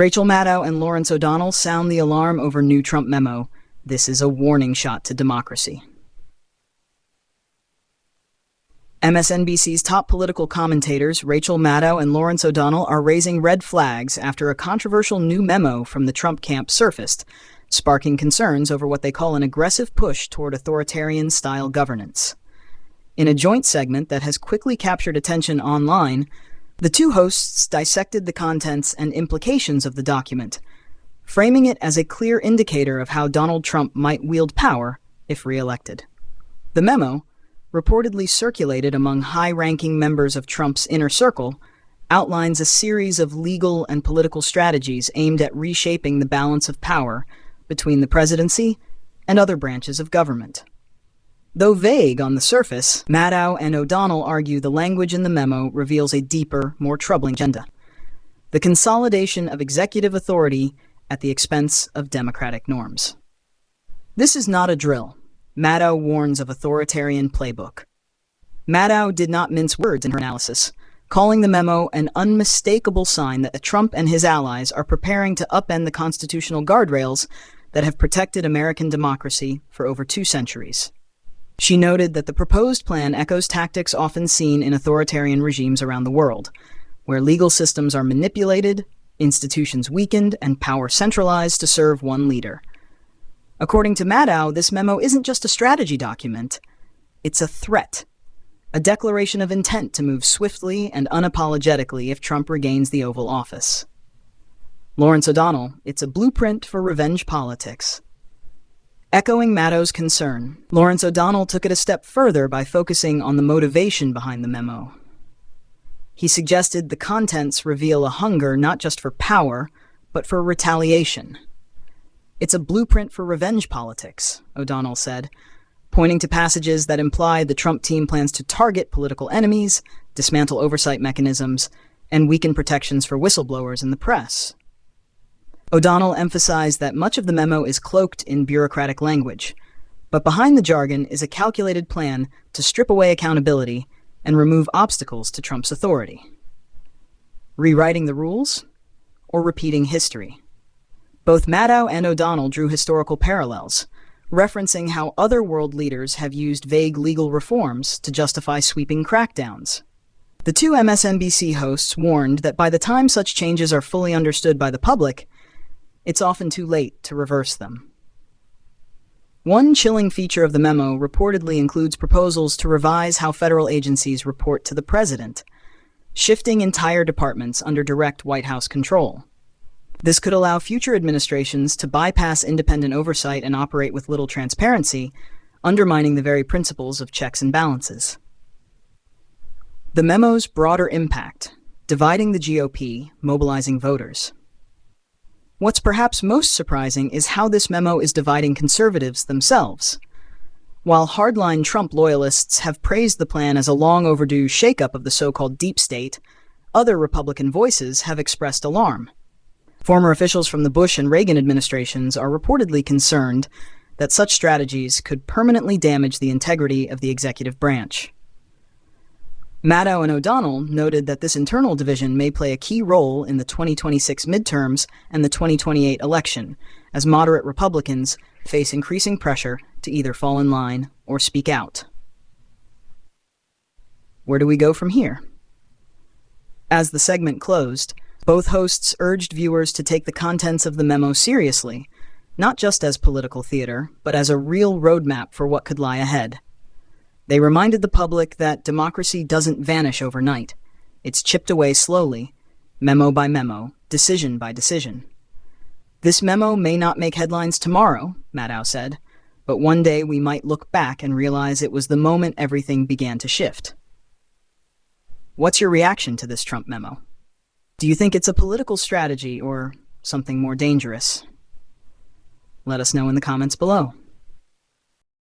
Rachel Maddow and Lawrence O'Donnell sound the alarm over new Trump memo. This is a warning shot to democracy. MSNBC's top political commentators, Rachel Maddow and Lawrence O'Donnell, are raising red flags after a controversial new memo from the Trump camp surfaced, sparking concerns over what they call an aggressive push toward authoritarian-style governance. In a joint segment that has quickly captured attention online, the two hosts dissected the contents and implications of the document, framing it as a clear indicator of how Donald Trump might wield power if re-elected. The memo, reportedly circulated among high-ranking members of Trump's inner circle, outlines a series of legal and political strategies aimed at reshaping the balance of power between the presidency and other branches of government. Though vague on the surface, Maddow and O'Donnell argue the language in the memo reveals a deeper, more troubling agenda: the consolidation of executive authority at the expense of democratic norms. This is not a drill. Maddow warns of authoritarian playbook. Maddow did not mince words in her analysis, calling the memo an unmistakable sign that Trump and his allies are preparing to upend the constitutional guardrails that have protected American democracy for over 2 centuries. She noted that the proposed plan echoes tactics often seen in authoritarian regimes around the world, where legal systems are manipulated, institutions weakened, and power centralized to serve one leader. According to Maddow, this memo isn't just a strategy document, it's a threat, a declaration of intent to move swiftly and unapologetically if Trump regains the Oval Office. Lawrence O'Donnell, it's a blueprint for revenge politics. Echoing Maddow's concern, Lawrence O'Donnell took it a step further by focusing on the motivation behind the memo. He suggested the contents reveal a hunger not just for power, but for retaliation. It's a blueprint for revenge politics, O'Donnell said, pointing to passages that imply the Trump team plans to target political enemies, dismantle oversight mechanisms, and weaken protections for whistleblowers in the press. O'Donnell emphasized that much of the memo is cloaked in bureaucratic language, but behind the jargon is a calculated plan to strip away accountability and remove obstacles to Trump's authority. Rewriting the rules or repeating history? Both Maddow and O'Donnell drew historical parallels, referencing how other world leaders have used vague legal reforms to justify sweeping crackdowns. The two MSNBC hosts warned that by the time such changes are fully understood by the public, it's often too late to reverse them. One chilling feature of the memo reportedly includes proposals to revise how federal agencies report to the president, shifting entire departments under direct White House control. This could allow future administrations to bypass independent oversight and operate with little transparency, undermining the very principles of checks and balances. The memo's broader impact: dividing the GOP, mobilizing voters. What's perhaps most surprising is how this memo is dividing conservatives themselves. While hardline Trump loyalists have praised the plan as a long-overdue shakeup of the so-called deep state, other Republican voices have expressed alarm. Former officials from the Bush and Reagan administrations are reportedly concerned that such strategies could permanently damage the integrity of the executive branch. Maddow and O'Donnell noted that this internal division may play a key role in the 2026 midterms and the 2028 election, as moderate Republicans face increasing pressure to either fall in line or speak out. Where do we go from here? As the segment closed, both hosts urged viewers to take the contents of the memo seriously, not just as political theater, but as a real roadmap for what could lie ahead. They reminded the public that democracy doesn't vanish overnight. It's chipped away slowly, memo by memo, decision by decision. This memo may not make headlines tomorrow, Maddow said, but one day we might look back and realize it was the moment everything began to shift. What's your reaction to this Trump memo? Do you think it's a political strategy or something more dangerous? Let us know in the comments below.